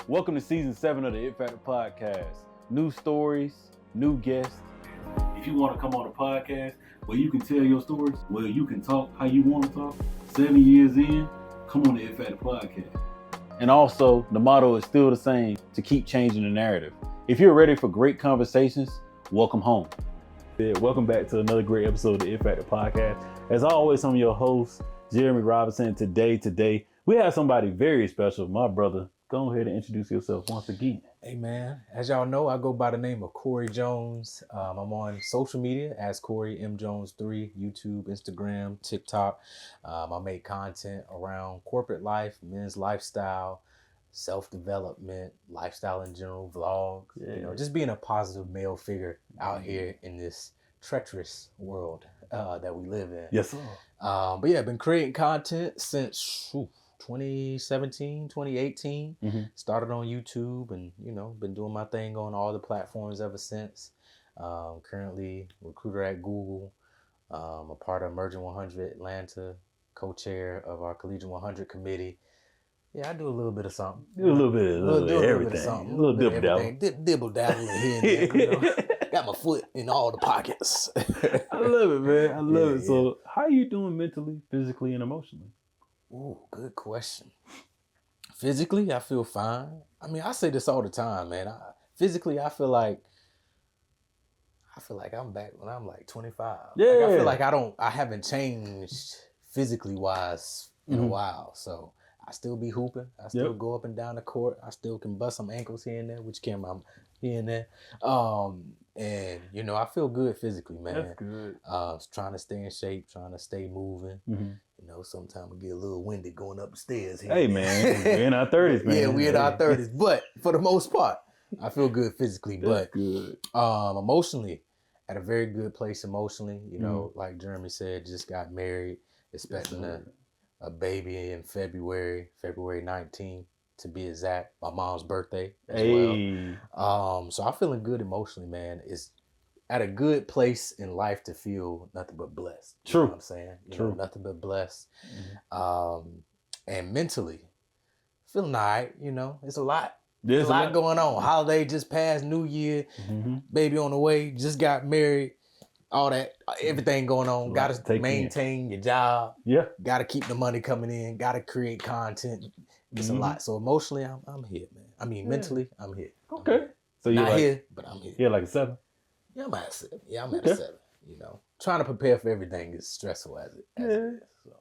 Welcome to season 7 of the It Factor podcast. New stories, new guests. If you want to come on a podcast where you can tell your stories, where you can talk how you want to talk, 7 years in, come on the It Factor podcast. And also, the motto is still the same, to keep changing the narrative. If you're ready for great conversations, welcome home. Welcome back to another great episode of the It Factor podcast. As always, I'm your host, Jermey Robinson. Today, we have somebody very special, my brother. Go ahead and introduce yourself once again. Hey man, as y'all know, I go by the name of Corey Jones. I'm on social media as Corey M Jones 3, YouTube, Instagram, TikTok. I make content around corporate life, men's lifestyle, self-development, lifestyle in general, vlogs. Yeah. You know, just being a positive male figure out here in this treacherous world that we live in. Yes, sir. But yeah, I've been creating content since 2017, 2018. Started on YouTube and, been doing my thing on all the platforms ever since. Currently recruiter at Google, a part of Emerging 100 Atlanta, co-chair of our Collegiate 100 committee. Yeah, I do a little bit of something. Do a little bit of everything. A little dibble dabble. Dibble dabble here and there. Got my foot in all the pockets. I love it, man. I love it. So how are you doing mentally, physically, and emotionally? Ooh, good question. Physically, I feel fine. I mean, I say this all the time, man. Physically, I feel like I'm back when I'm like 25. Yeah. Like, I feel like I haven't changed physically wise in a while. So I still be hooping. I still go up and down the court. I still can bust some ankles here and there, which can I'm here and there. And I feel good physically, man. That's good. Trying to stay in shape, trying to stay moving. Sometimes we get a little winded going up the stairs here. Hey, man, we're in our 30s, man. Yeah, we're in our 30s. But for the most part, I feel good physically. That's but good. Emotionally, at a very good place emotionally. Like Jeremy said, just got married, expecting a baby in February 19th to be exact. My mom's birthday as well. So I'm feeling good emotionally, man. It's at a good place in life to feel nothing but blessed. True. You know what I'm saying? True. Nothing but blessed. And mentally, feeling all right, it's a lot. There's a lot going on. Holiday just passed, New Year, baby on the way, just got married, all that, everything going on. Got to maintain your job. Yeah. Got to keep the money coming in. Got to create content. It's a lot. So emotionally, I'm here, man. I mean, mentally, I'm here. Okay. So you're not here, but I'm here. Yeah, like a 7? Yeah, I'm at a 7. Yeah, I'm at a 7. Trying to prepare for everything is stressful as it is. So.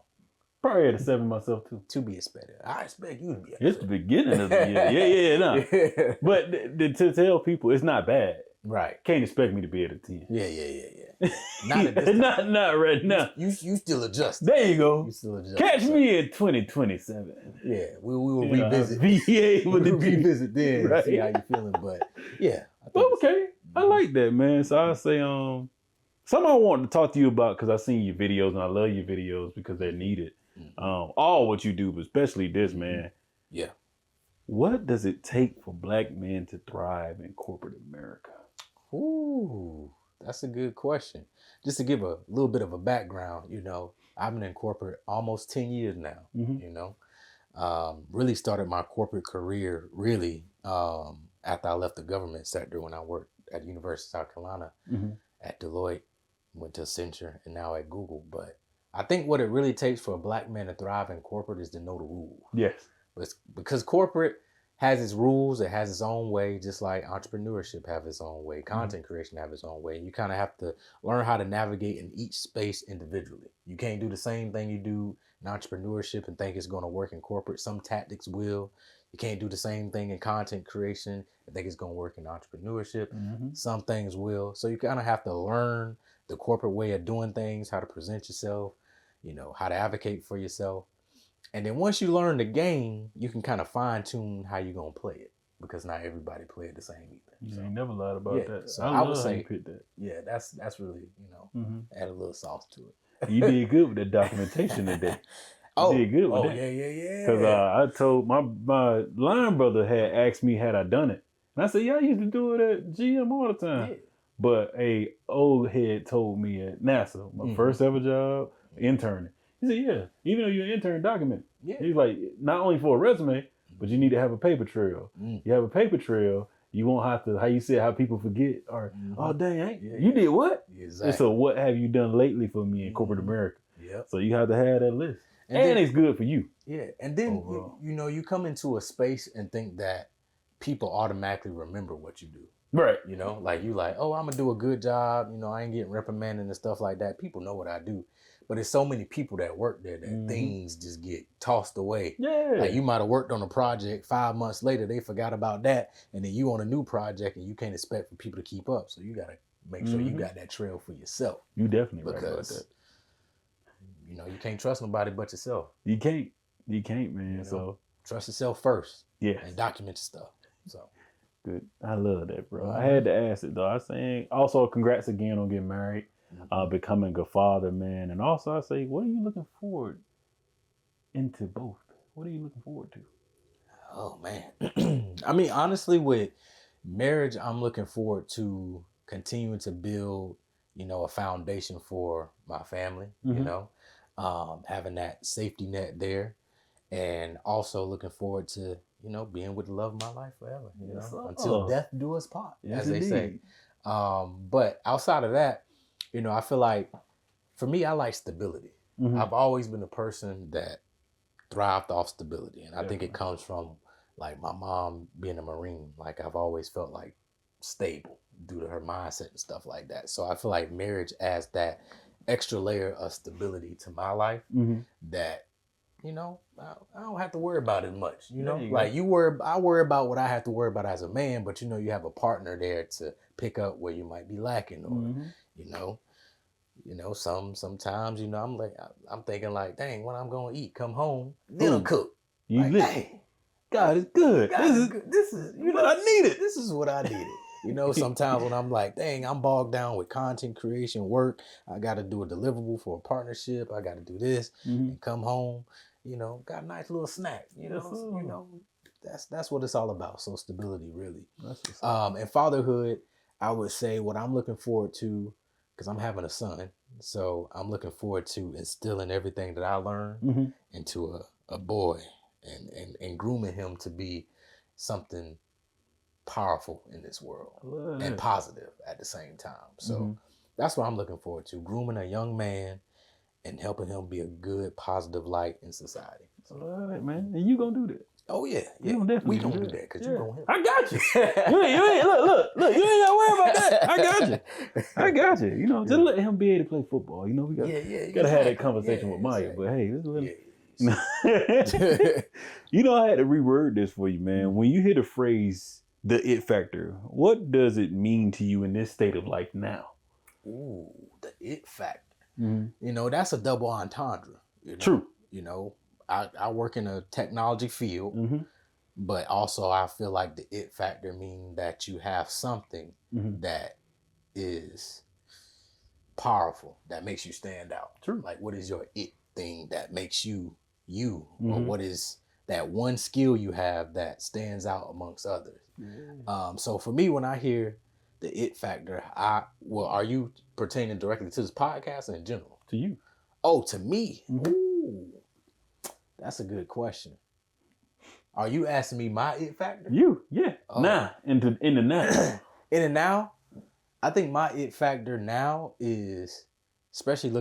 Probably at a 7 myself too. To be expected. I expect you to be. It's the beginning of the year. Yeah. But to tell people it's not bad. Right. Can't expect me to be at a 10. Yeah. Not at this time. Not right now. You still adjust. There you go. You still adjust. Catch me in 2027. Yeah, we will revisit. We'll revisit then. Right. See how you feeling, but yeah. Okay. I like that, man. So I'll say, something I wanted to talk to you about because I've seen your videos and I love your videos because they're needed. All what you do, but especially this, man. Yeah. What does it take for Black men to thrive in corporate America? Ooh, that's a good question. Just to give a little bit of a background, I've been in corporate almost 10 years now, really started my corporate career after I left the government sector when I worked at the University of South Carolina, at Deloitte, went to Accenture, and now at Google. But I think what it really takes for a Black man to thrive in corporate is to know the rules. Yes. Because corporate has its rules, it has its own way, just like entrepreneurship have its own way, content creation have its own way. And you kind of have to learn how to navigate in each space individually. You can't do the same thing you do in entrepreneurship and think it's going to work in corporate. Some tactics will. You can't do the same thing in content creation and think it's going to work in entrepreneurship. Some things will. So you kind of have to learn the corporate way of doing things, how to present yourself, how to advocate for yourself. And then once you learn the game, you can kind of fine tune how you're going to play it, because not everybody play it the same either. You ain't never lied about that. So I would say, yeah, that's really, add a little sauce to it. You did good with the documentation today. You did good with that. Yeah. Because I told my line brother had asked me had I done it. And I said, yeah, I used to do it at GM all the time. Yeah. But a old head told me at NASA, my first ever job, interning. He said, yeah, even though you're an intern, document. Yeah. He's like, not only for a resume, but you need to have a paper trail. You have a paper trail, you won't have to, how you said, how people forget, or, oh, dang, you did what? Exactly. And so what have you done lately for me in corporate America? Yep. So you have to have that list. And then, it's good for you. Yeah. And then, you come into a space and think that people automatically remember what you do. Right. Like you like, oh, I'm going to do a good job. I ain't getting reprimanded and stuff like that. People know what I do. But there's so many people that work there that things just get tossed away. Yeah. Like you might have worked on a project 5 months later, they forgot about that. And then you on a new project and you can't expect for people to keep up. So you got to make sure you got that trail for yourself. You definitely right about that. You can't trust nobody but yourself. You can't, man. So trust yourself first. Yeah. And document your stuff. So good. I love that, bro. I had to ask it though. I saying also congrats again on getting married, becoming a father, man. And also I say, what are you looking forward into both? What are you looking forward to? Oh man. I mean, honestly, with marriage, I'm looking forward to continuing to build, a foundation for my family, having that safety net there. And also looking forward to, being with the love of my life forever, until death do us part, as they say. But outside of that, I feel like for me, I like stability. I've always been a person that thrived off stability. And I think it comes from like my mom being a Marine. Like I've always felt like stable due to her mindset and stuff like that. So I feel like marriage adds that extra layer of stability to my life that, I don't have to worry about it much, like I worry about what I have to worry about as a man, but you have a partner there to pick up where you might be lacking or, sometimes, I'm thinking like, dang, when I'm going to eat, come home, dinner cook. You like, dang, God is good. This is what I needed. This is what I needed. Sometimes when I'm like, dang, I'm bogged down with content creation work. I got to do a deliverable for a partnership. I got to do this and come home. Got a nice little snack. That's what it's all about. So stability, really. And fatherhood, I would say what I'm looking forward to, because I'm having a son. So I'm looking forward to instilling everything that I learned into a boy and grooming him to be something powerful in this world and positive at the same time. So that's what I'm looking forward to, grooming a young man and helping him be a good, positive light in society. So, I love it, man. And you gonna do that. Oh, yeah. You gonna definitely we gonna do that because you gonna help. I got you. you ain't, look, you ain't gotta worry about that. I got you. Just let him be able to play football. We gotta have that conversation with Maya. But hey, I had to reword this for you, man. When you hear the phrase the it factor, what does it mean to you in this state of life now? Ooh, the it factor. That's a double entendre. True. I work in a technology field, but also I feel like the it factor means that you have something that is powerful, that makes you stand out. True. Like, what is your it thing that makes you you? Or what is that one skill you have that stands out amongst others? So for me, when I hear the it factor, are you pertaining directly to this podcast or in general? To you. Oh, to me? Ooh, that's a good question. Are you asking me my it factor? You, yeah. Now, in the now. In the now, I think my it factor now is, especially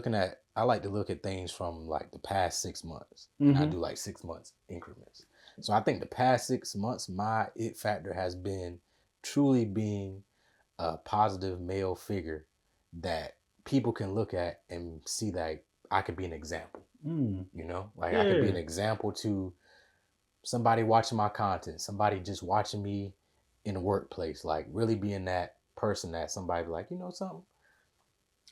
I like to look at things from like the past 6 months. And I do like 6 months increments. So I think the past 6 months, my it factor has been truly being a positive male figure that people can look at and see that I could be an example. I could be an example to somebody watching my content, somebody just watching me in the workplace, like really being that person that somebody be like, something,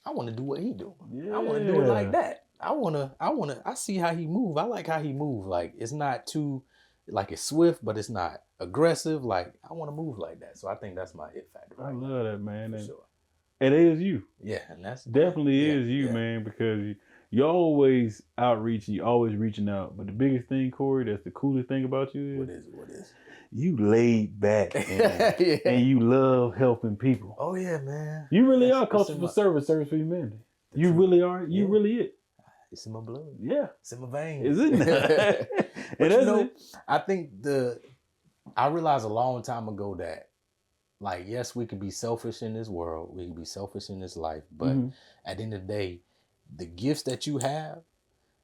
I want to do what he do. I want to do it like that. I see how he move. I like how he move. Like, it's not too, like, it's swift, but it's not aggressive. Like, I want to move like that. So I think that's my it factor. I love that, man. For sure. It is you. Yeah, and that's definitely is you, man, because you're always outreaching, you're always reaching out. But the biggest thing, Corey, that's the coolest thing about you is what is? You laid back and you love helping people. Oh yeah, man. You really are culture for service for humanity. You really are. You really it. It's in my blood. Yeah. It's in my veins. Is it? But you know, I think I realized a long time ago that, like, yes, we can be selfish in this world, we can be selfish in this life, but at the end of the day, the gifts that you have,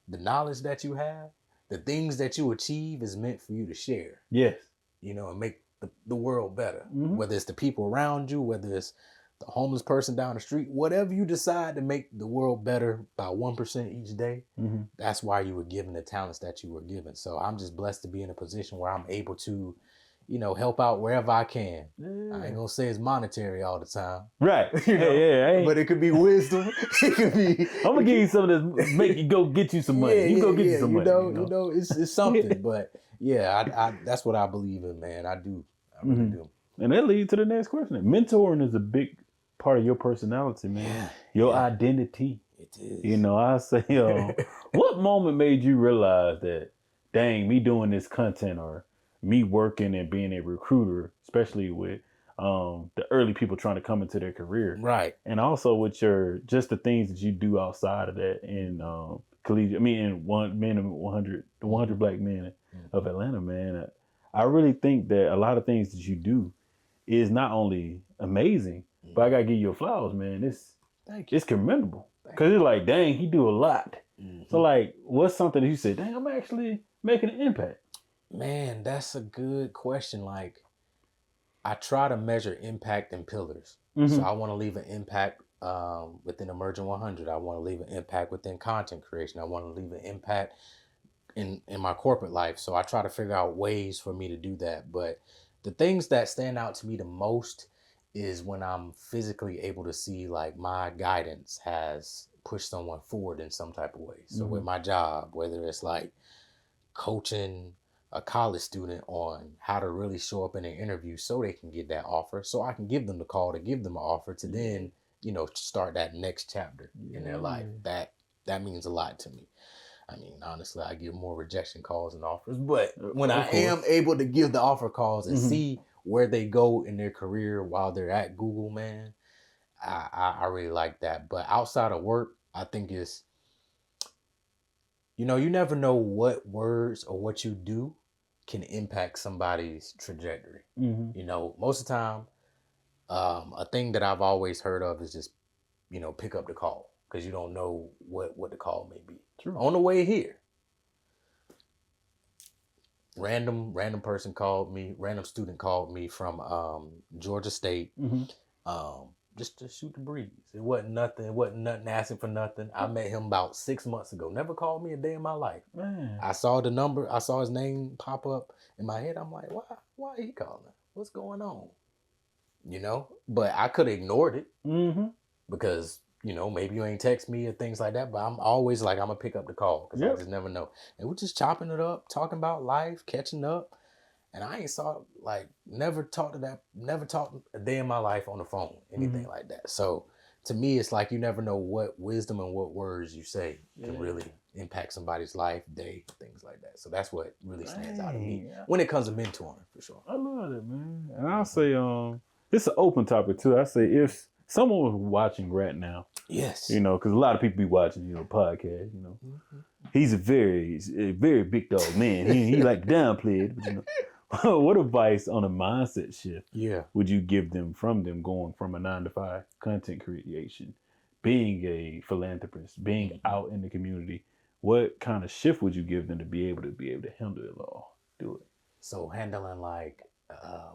the knowledge that you have, the things that you achieve is meant for you to share. Yes. You know, and make the world better. Whether it's the people around you, whether it's the homeless person down the street, whatever you decide to make the world better by 1% each day, that's why you were given the talents that you were given. So I'm just blessed to be in a position where I'm able to, you know, help out wherever I can. Yeah. I ain't gonna say it's monetary all the time. Right. You know? But it could be wisdom. It could be. I'm gonna give you some of this, make you go get you some money. You go get you some money. You know, it's something. But yeah, I that's what I believe in, man. I do. I really do. And that leads to the next question. Mentoring is a big part of your personality, man. Your identity. It is. You know, I say, what moment made you realize that, dang, me doing this content or me working and being a recruiter, especially with the early people trying to come into their career. Right. And also with just the things that you do outside of that in collegiate, in the 100 Black Men of Atlanta, man. I really think that a lot of things that you do is not only amazing, but I gotta give you your flowers, man. It's commendable. Cause it's like, dang, he do a lot. So like, what's something that you say, dang, I'm actually making an impact? Man, that's a good question. Like, I try to measure impact in pillars. So I want to leave an impact within Emerging 100. I want to leave an impact within content creation. I want to leave an impact in my corporate life. So I try to figure out ways for me to do that. But the things that stand out to me the most is when I'm physically able to see, like, my guidance has pushed someone forward in some type of way. So with my job, whether it's like coaching a college student on how to really show up in an interview so they can get that offer, so I can give them the call to give them an offer to then, you know, start that next chapter in their life. That means a lot to me. I mean, honestly, I give more rejection calls than offers, but when I am able to give the offer calls and see where they go in their career while they're at Google, man, I really like that. But outside of work, I think it's, you know, you never know what words or what you do can impact somebody's trajectory. You know, most of the time, a thing that I've always heard of is just, you know, pick up the call, because you don't know what the call may be. True. On the way here, random person called me, random student called me from Georgia State, just to shoot the breeze. It wasn't nothing asking for nothing. I met him about 6 months ago. Never called me a day in my life. Man. I saw the number, I saw his name pop up in my head. I'm like, why he calling? What's going on? You know? But I could have ignored it because, you know, maybe you ain't text me or things like that. But I'm always like, I'm going to pick up the call because I just never know. And we're just chopping it up, talking about life, catching up. And I ain't never talked a day in my life on the phone, anything like that. So to me, it's like, you never know what wisdom and what words you say can really impact somebody's life, day, things like that. So that's what really stands out to me when it comes to mentoring, for sure. I love it, man. And I'll say, it's an open topic too. I say, if someone was watching right now, yes, you know, because a lot of people be watching, you know, podcasts, you know, he's a very big dog man. He like to downplay it, but you know. What advice on a mindset shift would you give them going from a 9-to-5 content creation, being a philanthropist, being out in the community? What kind of shift would you give them to be able to handle it all, do it? So handling like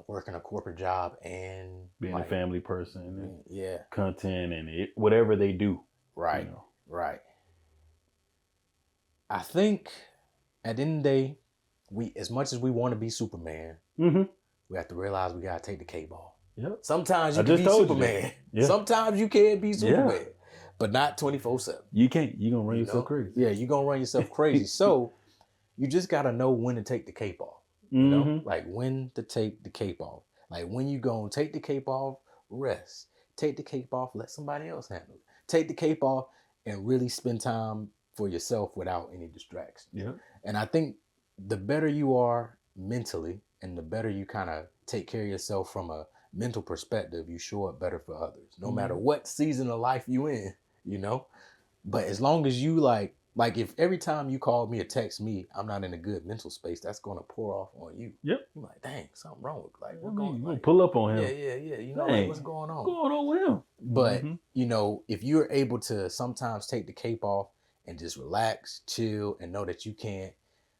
working a corporate job and being like, a family person, and content and whatever they do, right? You know? Right. I think at the end of the day, as much as we want to be Superman, we have to realize we gotta take the K-ball. Yep. Sometimes you can be Superman. Sometimes you can't be Superman, but not 24/7. You can't. You're gonna run yourself crazy. Yeah, you're gonna run yourself crazy. So you just gotta know when to take the cape off. You know, like when to take the cape off. Like when you gonna take the cape off, rest. Take the cape off, let somebody else handle it. Take the cape off and really spend time for yourself without any distractions. Yeah. And I think the better you are mentally and the better you kind of take care of yourself from a mental perspective, you show up better for others, no matter what season of life you in, you know? But as long as you like Like if every time you call me or text me, I'm not in a good mental space, that's going to pour off on you. Yep. You're like, dang, something wrong with like We're what's going gonna like, pull up on him. Yeah. You know, Dang, like what's going on? What's going on with him? But you know, if you're able to sometimes take the cape off and just relax, chill, and know that you can't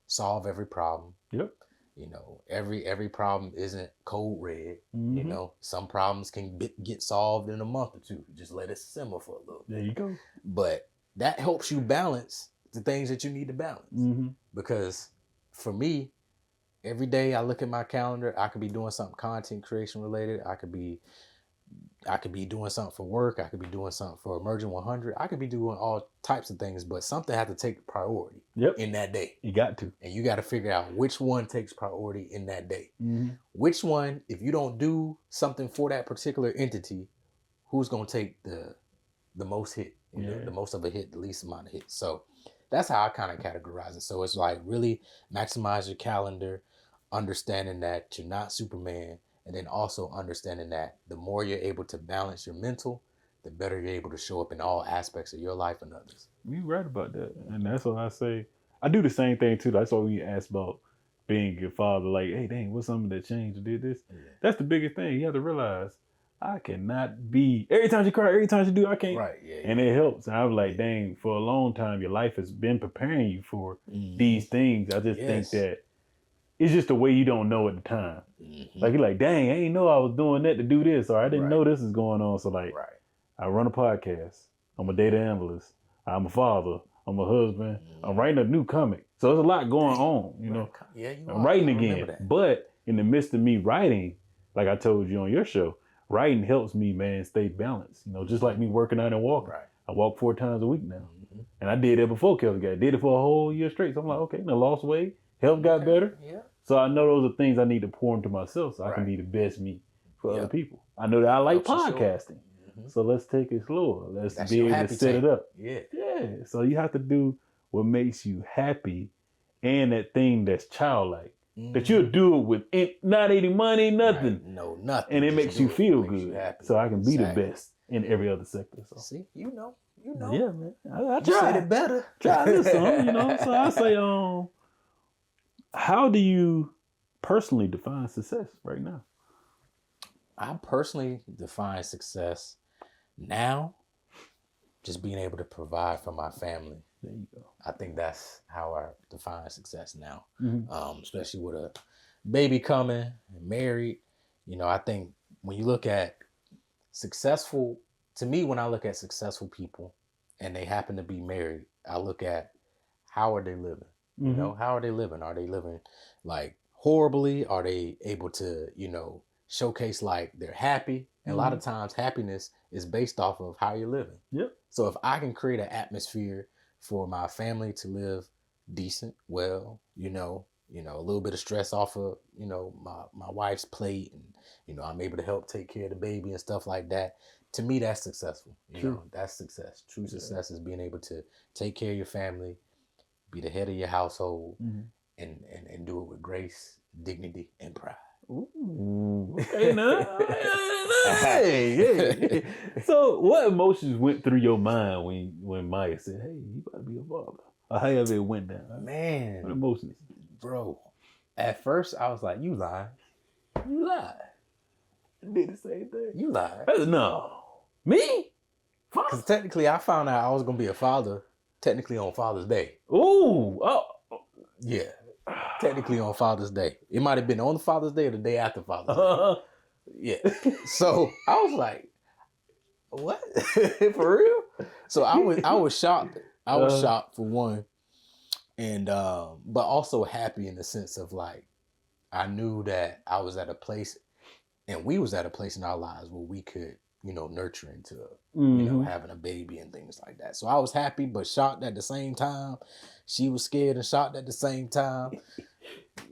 solve every problem. Yep. You know, every problem isn't code red. You know, some problems can get solved in a month or two. Just let it simmer for a little bit. There you go. But that helps you balance the things that you need to balance. Because for me, every day I look at my calendar, I could be doing something content creation related. I could be doing something for work. I could be doing something for Emerging 100. I could be doing all types of things, but something has to take priority in that day. You got to. And you got to figure out which one takes priority in that day. Which one, if you don't do something for that particular entity, who's going to take the most hit? The most of a hit, the least amount of hits. So that's how I kind of categorize it. So it's like really maximize your calendar, understanding that you're not Superman, and then also understanding that the more you're able to balance your mental, the better you're able to show up in all aspects of your life and others. You're right about that. And that's what I say. I do the same thing too. That's why when you ask about being your father, like, hey, dang, what's something that changed or did this? Yeah. That's the biggest thing. You have to realize, I cannot be, every time you cry, every time you do, I can't. Right, yeah. And it helps. And I was like, dang, for a long time, your life has been preparing you for these things. I just think that it's just the way you don't know at the time. Like, you're like, dang, I ain't know I was doing that to do this, or I didn't know this is going on. So, like, I run a podcast. I'm a data analyst. I'm a father. I'm a husband. I'm writing a new comic. So, there's a lot going on, you know. Yeah, I'm writing again. But in the midst of me writing, like I told you on your show, writing helps me, man, stay balanced. You know, just like me working out and walking. I walk 4 times a week now. And I did it before Kevin got it. Did it for a whole year straight. So I'm like, okay, I lost weight. Health got better. Yeah. So I know those are things I need to pour into myself so I can be the best me for other people. I know that I like podcasting. So let's take it slower. Let's be able to set it up. Yeah. So you have to do what makes you happy and that thing that's childlike. That you'll do it with not any money, nothing. No, nothing. And it makes you feel good. So I can be the best in every other sector. So. See, you know. Yeah, man. I you said it better. Try this on, you know. So I say, how do you personally define success right now? I personally define success now just being able to provide for my family. There you go. I think that's how I define success now, especially with a baby coming and married. You know, I think when you look at successful, to me, when I look at successful people and they happen to be married, I look at how are they living? You know, how are they living? Are they living like horribly? Are they able to, you know, showcase like they're happy? And a lot of times happiness is based off of how you're living. Yep. So if I can create an atmosphere for my family to live decent, well, you know, a little bit of stress off of, you know, my wife's plate, and, you know, I'm able to help take care of the baby and stuff like that. To me, that's successful. You know, that's success. True success is being able to take care of your family, be the head of your household, and do it with grace, dignity, and pride. Ooh, okay, now. Hey. So, what emotions went through your mind when Maya said, "Hey, you about to be a father"? Or however it went down. Man, what emotions, bro? At first, I was like, "You lying? You lied." I did the same thing. You lied. No, me? Because technically, I found out I was gonna be a father. Technically, on Father's Day. Ooh, yeah. Technically on Father's Day. It might have been on Father's Day or the day after Father's Day. Yeah. So I was like, what? For real? So I was shocked. I was shocked for one. And but also happy in the sense of like, I knew that I was at a place and we was at a place in our lives where we could, you know, nurture into, you know, having a baby and things like that. So I was happy, but shocked at the same time. She was scared and shocked at the same time.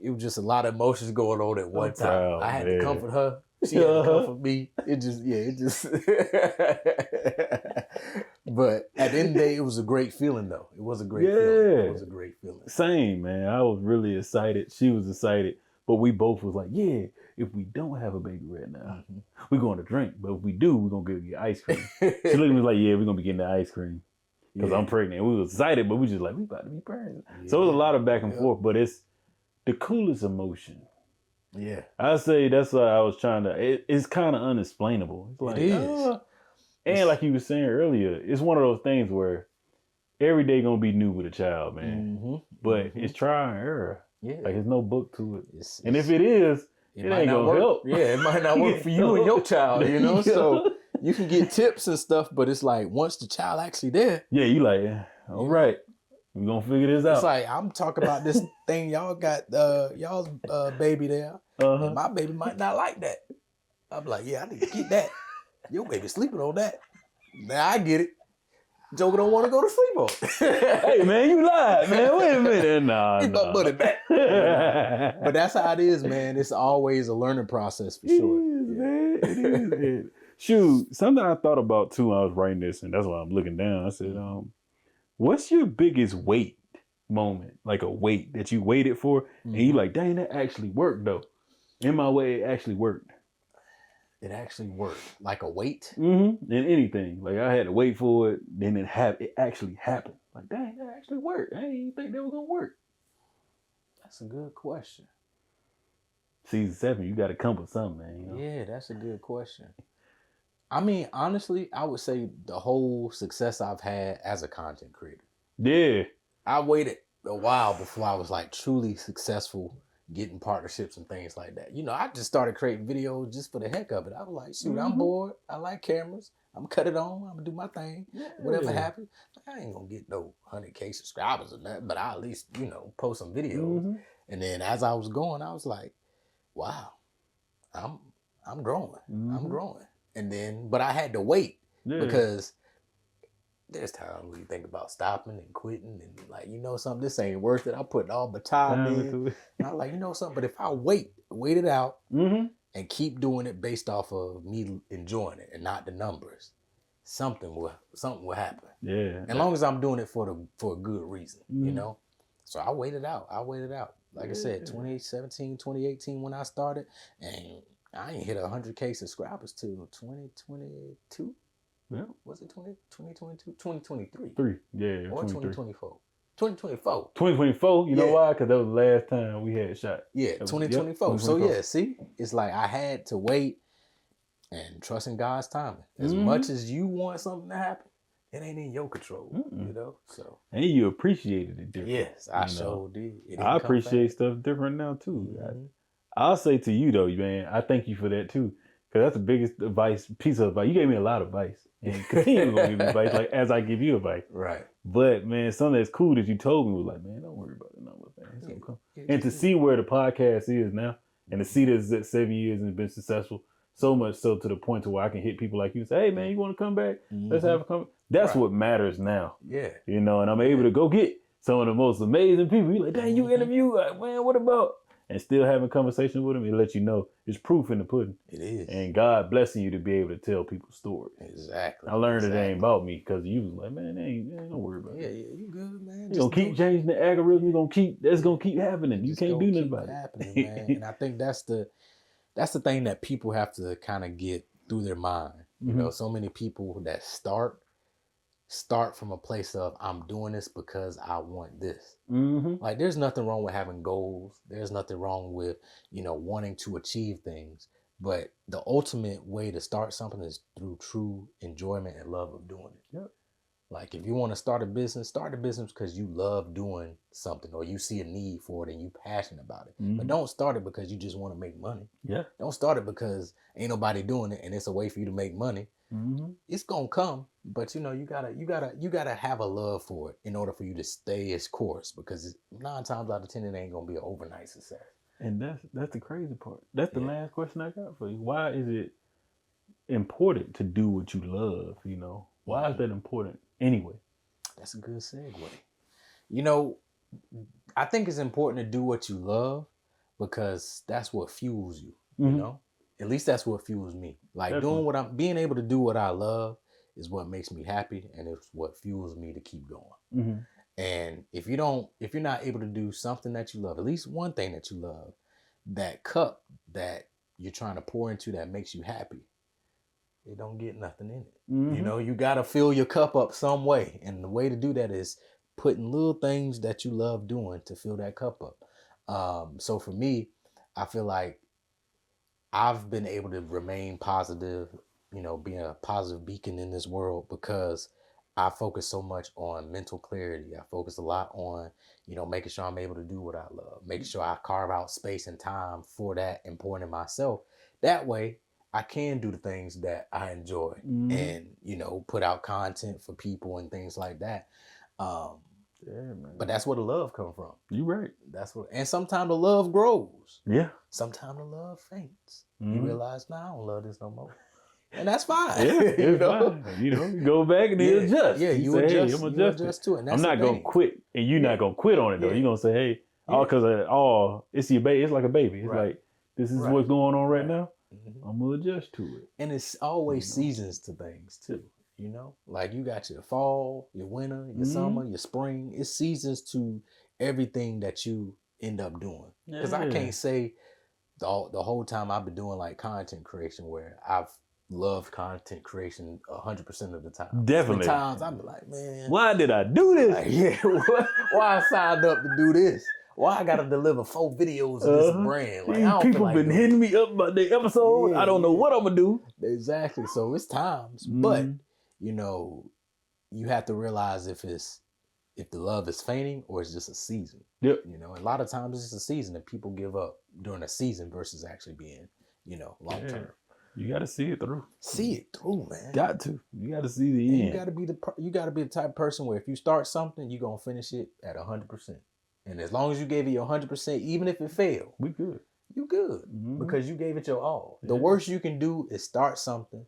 It was just a lot of emotions going on at one time. I had to comfort her. She had to comfort me. It just. But at the end of the day, it was a great feeling, though. It was a great feeling. It was a great feeling. Same, man. I was really excited. She was excited. But we both was like, yeah, if we don't have a baby right now, we're going to drink. But if we do, we're going to get ice cream. She looked at me like, yeah, we're going to be getting the ice cream. because I'm pregnant. We was excited, but we just like, we about to be parents. Yeah. So it was a lot of back and forth, but it's the coolest emotion. Yeah. I say that's what I was trying to, it's kind of unexplainable. It's like, it is. And like you were saying earlier, it's one of those things where every day gonna be new with a child, man. But it's trial and error. Yeah. Like there's no book to it. It's, and if it is, it ain't gonna work. help. Yeah, it might not work for you and your child, you know? So you can get tips and stuff, but it's like once the child actually there. Yeah, you like, all right, we're gonna figure this out. It's like, I'm talking about this thing y'all got, y'all's baby there. And my baby might not like that. I'm like, yeah, I need to get that. Your baby sleeping on that. Now I get it. Joker don't want to go to sleep on it. Hey, man, you lied, man. Wait a minute. Nah. Get my money back. But that's how it is, man. It's always a learning process for sure. It is, man. It is, man. Shoot, something I thought about too when I was writing this, and that's why I'm looking down. I said, what's your biggest wait moment? Like a wait that you waited for, and you like, dang, that actually worked though. In my way, it actually worked. It actually worked. Like a wait? In anything. Like I had to wait for it, then it actually happened. Like, dang, that actually worked. I didn't think that was gonna work. That's a good question. Season 7, you gotta come with something, man. You know? Yeah, that's a good question. I mean, honestly, I would say the whole success I've had as a content creator. Yeah. I waited a while before I was like truly successful getting partnerships and things like that. You know, I just started creating videos just for the heck of it. I was like, shoot, I'm bored. I like cameras. I'm gonna cut it on. I'm gonna do my thing. Yeah. Whatever happens. I ain't gonna get no 100K subscribers or nothing, but I at least, you know, post some videos. And then as I was going, I was like, wow, I'm growing. I'm growing. And then, but I had to wait because there's times when you think about stopping and quitting and like, you know something, this ain't worth it. I put all the time in. And I'm like, you know something, but if I wait it out and keep doing it based off of me enjoying it and not the numbers, something will happen. Yeah. As long as I'm doing it for a good reason, you know? So I waited out. Like I said, 2017, 2018 when I started, and I ain't hit 100K subscribers till 2022. Yeah. Was it 2022? 2023. Yeah. Or 2024. 2024. 2024. You know why? Because that was the last time we had a shot. Yeah, 2024. So yeah, see, it's like I had to wait and trust in God's timing. As much as you want something to happen, it ain't in your control, you know. So and you appreciated it different. Yes, I sure did. I appreciate stuff different now too. I'll say to you though, man, I thank you for that too, because that's the biggest piece of advice. You gave me a lot of advice, and continue to give me advice, like as I give you advice. Right. But man, something that's cool that you told me was like, man, don't worry about the numbers, man. It's gonna come. And to see where the podcast is now, and to see this at 7 years and it's been successful. So much so to the point to where I can hit people like you and say, hey man, you want to come back? Let's have a come. That's what matters now. Yeah. You know, and I'm able to go get some of the most amazing people. You're like, dang, you interview, like, man, what about? And still having conversations with them, it lets you know it's proof in the pudding. It is. And God blessing you to be able to tell people's stories. Exactly. I learned it ain't about me because you was like, man, don't worry about it. Yeah, you good, man. You're gonna keep changing the algorithm. That's gonna keep happening. You can't do nothing about it. Man. And I think that's the thing that people have to kind of get through their mind. You know, so many people that start from a place of I'm doing this because I want this. Like there's nothing wrong with having goals. There's nothing wrong with, you know, wanting to achieve things. But the ultimate way to start something is through true enjoyment and love of doing it. Yep. Like if you want to start a business because you love doing something or you see a need for it and you passionate about it. But don't start it because you just want to make money. Yeah. Don't start it because ain't nobody doing it and it's a way for you to make money. It's gonna come, but you know you gotta have a love for it in order for you to stay its course, because 9 times out of 10 it ain't gonna be an overnight success. And that's the crazy part. That's the last question I got for you. Why is it important to do what you love? You know, why is that important anyway? That's a good segue. You know, I think it's important to do what you love because that's what fuels you. You know. At least that's what fuels me. Like being able to do what I love is what makes me happy, and it's what fuels me to keep going. And if you're not able to do something that you love, at least one thing that you love, that cup that you're trying to pour into that makes you happy, it don't get nothing in it. You know, you got to fill your cup up some way. And the way to do that is putting little things that you love doing to fill that cup up. So for me, I feel like I've been able to remain positive, you know, being a positive beacon in this world because I focus so much on mental clarity. I focus a lot on, you know, making sure I'm able to do what I love, making sure I carve out space and time for that and pouring in myself. That way I can do the things that I enjoy and, you know, put out content for people and things like that. Yeah, man. But that's where the love comes from. You right. That's what, and sometimes the love grows. Yeah. Sometimes the love faints. You realize, nah, I don't love this no more. And that's fine. Yeah, it's fine. You know, you go back and you adjust. Yeah, you say, adjust. Hey, I'm you adjust to it. And that's I'm not gonna quit, and you're not gonna quit on it though. You're gonna say, hey, all because it's your baby. It's like a baby. It's like this is what's going on right now. I'm gonna adjust to it. And it's always seasons to things too. You know, like you got your fall, your winter, your summer, your spring. It's seasons to everything that you end up doing. Because I can't say the whole time I've been doing like content creation where I've loved content creation 100% of the time. Definitely. Times I'm like, man, why did I do this? Like, why I signed up to do this? Why I gotta deliver 4 videos of this brand? Like, I don't people feel like been hitting me up about the episode. I don't know what I'm gonna do. Exactly. So it's times, but you know, you have to realize if the love is fainting or it's just a season. Yep. You know, a lot of times it's just a season and people give up during a season versus actually being, you know, long term. You got to see it through. See it through, man. Got to. You got to see the end. You got to be the type of person where if you start something, you're gonna finish it at 100%. And as long as you gave it your 100%, even if it failed, we good. You good because you gave it your all. The worst you can do is start something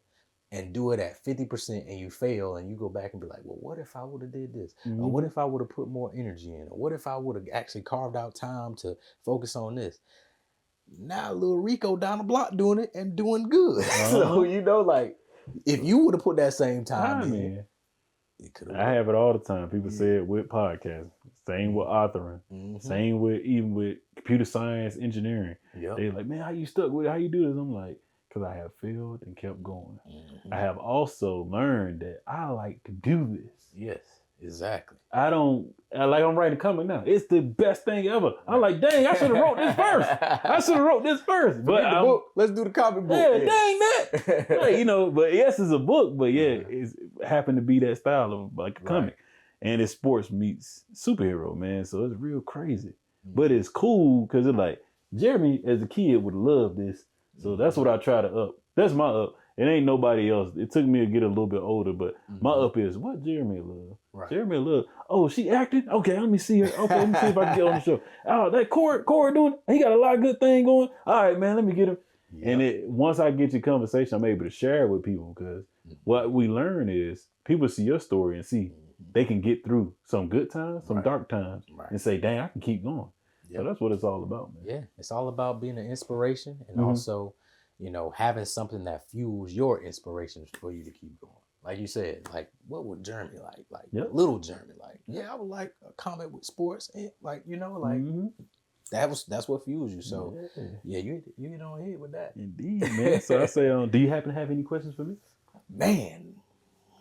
and do it at 50% and you fail and you go back and be like, well, what if I would have did this? Or what if I would have put more energy in? Or what if I would have actually carved out time to focus on this? Now little Rico down the block doing it and doing good. So, you know, like if you would have put that same time in, it could have. I have it all the time. People say it with podcasting. Same with authoring. Same with even with computer science, engineering. They're like, man, how you stuck with it? How you do this? I'm like, because I have failed and kept going. I have also learned that I like to do this. Yes, exactly. I'm writing a comic now. It's the best thing ever. I'm like, dang, I should have wrote this first. But the book. Let's do the comic book. Yeah, dang that. Like, you know, but yes, it's a book, but it happened to be that style of like a comic. And it's sports meets superhero, man. So it's real crazy. But it's cool because it's like, Jeremy as a kid would love this. So that's what I try to up. That's my up. It ain't nobody else. It took me to get a little bit older, but my up is what Jeremy love. Right. Jeremy love. Oh, she acting? Okay, let me see her. Okay, let me see if I can get on the show. Oh, that Corey doing, he got a lot of good thing going. All right, man, let me get him. Yep. And once I get your conversation, I'm able to share it with people because what we learn is people see your story and see they can get through some good times, some dark times, and say, dang, I can keep going. Yep. So that's what it's all about, man. Yeah, it's all about being an inspiration and also, you know, having something that fuels your inspiration for you to keep going. Like you said, like, what would Jeremy like? Like, little Jeremy, like, yeah, I would like a comic with sports. And, like, you know, like, that's what fuels you. So, you get on ahead with that. Indeed, man. So I say, do you happen to have any questions for me? Man,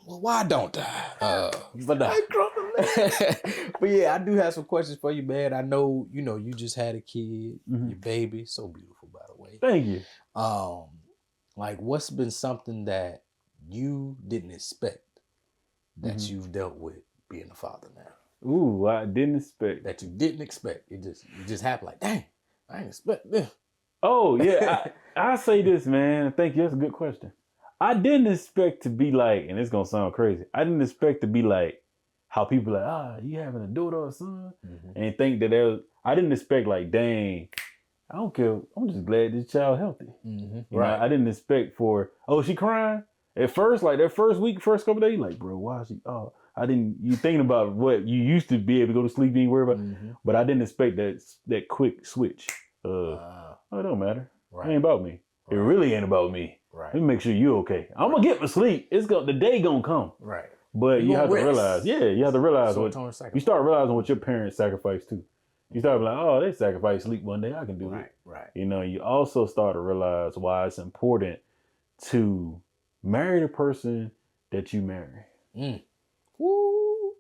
well, why don't I? But yeah, I do have some questions for you, man. I know, you know, you just had a kid, your baby, so beautiful, by the way. Thank you. Like, what's been something that you didn't expect that you've dealt with being a father now? Ooh, I didn't expect. That you didn't expect. It just happened like, dang, I didn't expect this. Oh, yeah. I say this, man. Thank you. That's a good question. I didn't expect to be like, and it's going to sound crazy, I didn't expect to be like how people like, you having a daughter or a son? And think that I didn't expect like, dang, I don't care. I'm just glad this child healthy. You know, I didn't expect she crying? At first, like that first week, first couple of days, like, bro, why is she? You thinking about what you used to be able to go to sleep, you ain't worried about. But I didn't expect that quick switch. It don't matter. It ain't about me. It really ain't about me. Let me make sure you okay. I'm gonna get my sleep. The day gonna come. Right. But you have to realize, you have to realize you start realizing what your parents sacrificed too. You start like, they sacrificed sleep one day, I can do it. Right. You know, you also start to realize why it's important to marry the person that you marry. Woo.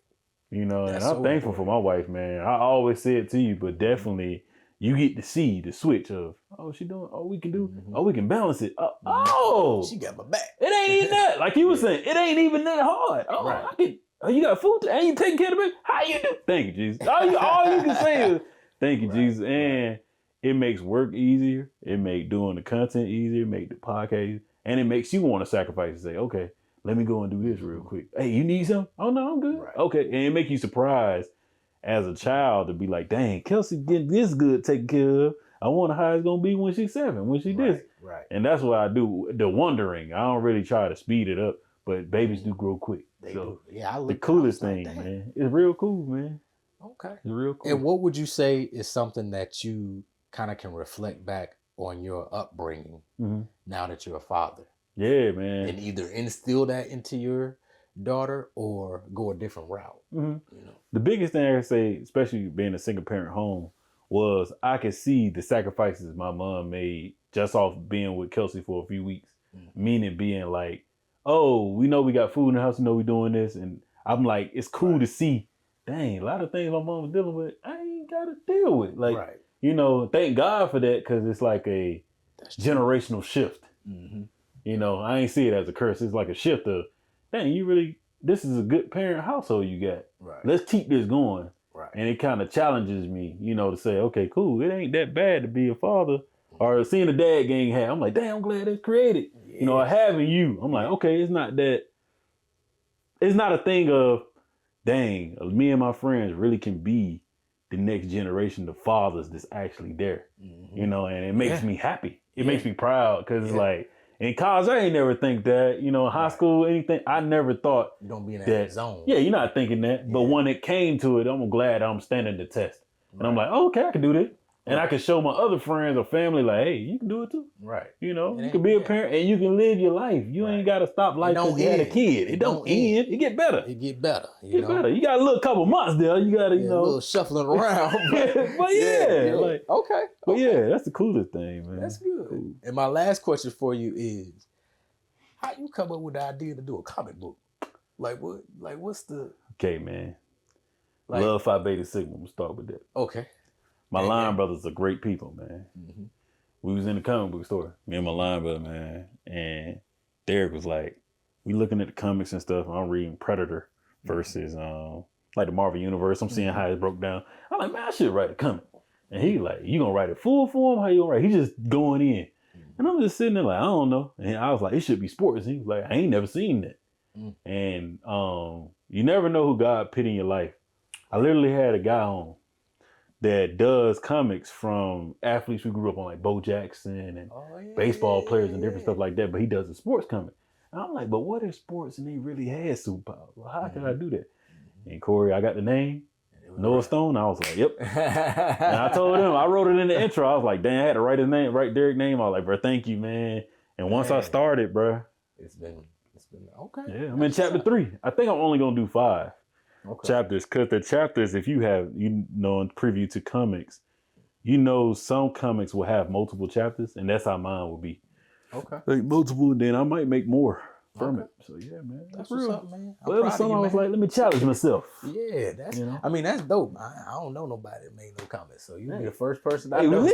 You know, That's and I'm so thankful important. for my wife, man. I always say it to you, but definitely you get to see the switch of, oh, she doing, oh, we can do, oh, we can balance it. Oh, She got my back. it ain't even that. Like you were saying, it ain't even that hard. Oh, Right. I can, oh, you got food, and you taking care of it. How you do? Thank you, Jesus. All you can say is, thank you, Jesus. And it makes work easier. It make doing the content easier, make the podcast easier. And it makes you want to sacrifice and say, okay, let me go and do this real quick. Hey, you need something? Oh, no, I'm good. Right. Okay. And it make you surprised as a child to be like, dang, Kelsey getting this good taken care of. I wonder how it's going to be when she's 7, when she this. Right. And that's what I do. The wondering. I don't really try to speed it up, but babies do grow quick. They so do. Yeah, the coolest thing, man. It's real cool, man. Okay. It's real cool. And what would you say is something that you kind of can reflect back on your upbringing now that you're a father? Yeah, man. And either instill that into your daughter or go a different route. You know? The biggest thing I can say, especially being a single parent home, was I could see the sacrifices my mom made just off being with Kelsey for a few weeks. Meaning being like, oh, we know we got food in the house, we know we doing this. And I'm like, it's cool to see, dang, a lot of things my mom was dealing with, I ain't got to deal with. Like, you know, thank God for that, because it's like a generational shift. You know, I ain't see it as a curse. It's like a shift of, dang, you really, this is a good parent household you got. Let's keep this going. And it kind of challenges me, you know, to say, okay, cool. It ain't that bad to be a father. Or seeing a dad gang hat. I'm like, damn, I'm glad it's created. You know, or having you. I'm like, okay, it's not that. It's not a thing of, dang, me and my friends really can be the next generation of fathers that's actually there. You know, and it makes me happy. It makes me proud, because it's like, in college, I ain't never think that, you know, in high school, anything, I never thought you don't be in that zone. Yeah, you're not thinking that. But when it came to it, I'm glad I'm standing the test. And I'm like, oh, okay, I can do this. And I can show my other friends or family, like, hey, you can do it too. You know, you can be a parent and you can live your life. You ain't got to stop life because you had a kid. It don't end. It get better. It get better. You know? You got a little couple months there. You got to, you know. A little shuffling around. But like, okay. But yeah, that's the coolest thing, man. That's good. Cool. And my last question for you is, how you come up with the idea to do a comic book? Like what? Like what's the? Okay, man. Like, Love Phi Beta Sigma. We'll start with that. Okay. My line brothers are great people, man. We was in the comic book store, me and my line brother, man. And Derek was like, we looking at the comics and stuff. And I'm reading Predator versus like the Marvel Universe. I'm seeing how it broke down. I'm like, man, I should write a comic. And he like, you gonna write it full form? How you gonna write? He just going in. And I'm just sitting there like, I don't know. And I was like, it should be sports. And he was like, I ain't never seen that. And you never know who God put in your life. I literally had a guy on that does comics from athletes we grew up on, like Bo Jackson and baseball players and different stuff like that. But he does a sports comic. And I'm like, but what if sports and they really had superpowers? Well, how can I do that? And Corey, I got the name. Noah Stone. I was like, yep. And I told him, I wrote it in the intro. I was like, dang, I had to write his name, write Derek's name. I was like, bro, thank you, man. And once I started, bro, it's been okay. Yeah, I'm in chapter 3. I think I'm only gonna do 5 chapters, because the chapters, if you have, you know, in preview to comics, you know, some comics will have multiple chapters, and that's how mine will be. Okay. Like multiple, and then I might make more from it. So yeah, man, that's real. What's up, man. Well, it was something I was like, let me challenge myself. Yeah, that's. You know? I mean, that's dope. I don't know nobody that made no comments, so you be the first person I know. We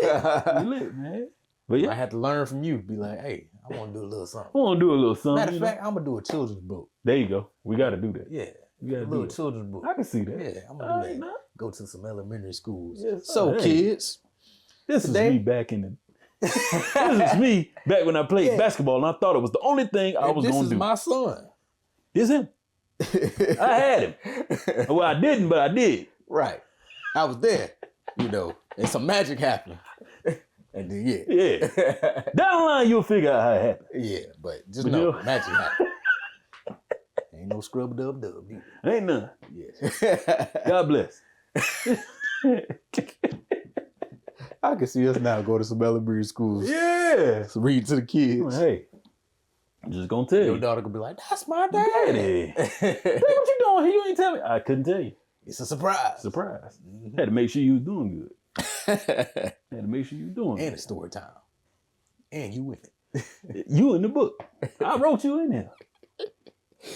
lit, man. But yeah, I had to learn from you. Be like, hey, I want to do a little something. I want to do a little something. Matter of fact, I'm gonna do a children's book. There you go. We got to do that. Yeah, we got to do a little children's book. I can see that. Yeah, I'm gonna do that. Nah. Go to some elementary schools. Yes, so, kids, this is me back in the. This is me back when I played basketball, and I thought it was the only thing I was gonna do. This is my son. This him. I had him. Well, I didn't, but I did. Right. I was there. You know, and some magic happened. And then, yeah. Down the line, you'll figure out how it happened. Yeah, but just know, magic happened. Ain't no scrub dub dub. Ain't none. Yeah. God bless. I can see us now go to some elementary schools. Yeah. So read to the kids. Hey, I'm just gonna tell you. Your daughter could be like, that's my daddy. Hey, what you doing? You ain't tell me. I couldn't tell you. It's a surprise. Surprise. Had to make sure you was doing good. Had to make sure you was doing and good. It's story time. And you with it. You in the book. I wrote you in there.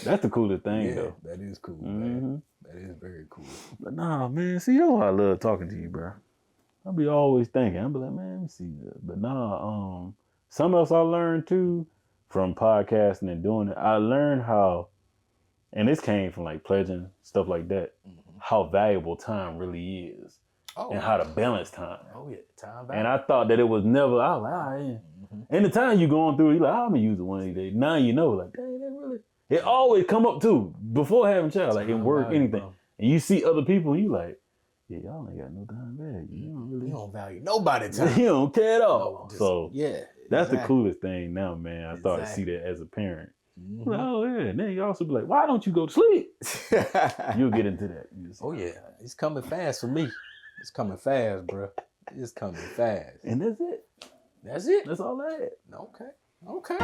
That's the coolest thing, though. That is cool, man. That is very cool. But nah, man, see, that's why I love talking to you, bro. I be always thinking, I be like, man, let me see this. But nah, something else I learned too from podcasting and doing it, I learned how, and this came from like pledging, stuff like that, how valuable time really is. And how to balance time. Oh, yeah, time. And I thought that it was never, I was like, and the time you going through, you're like, I'm going to use it one of these days. Now you know, like, dang, that really, it always come up too, before having a child, like in work, anything. Bro. And you see other people, and you like, yeah, y'all ain't got no time value. You don't value nobody's time. You don't care at all. No, so that's the coolest thing now, man. I started to see that as a parent. Like, oh yeah, and then you also be like, why don't you go to sleep? You'll get into that. Oh yeah, it's coming fast for me. It's coming fast, bro. It's coming fast. And that's it. That's it. That's all I had. Okay.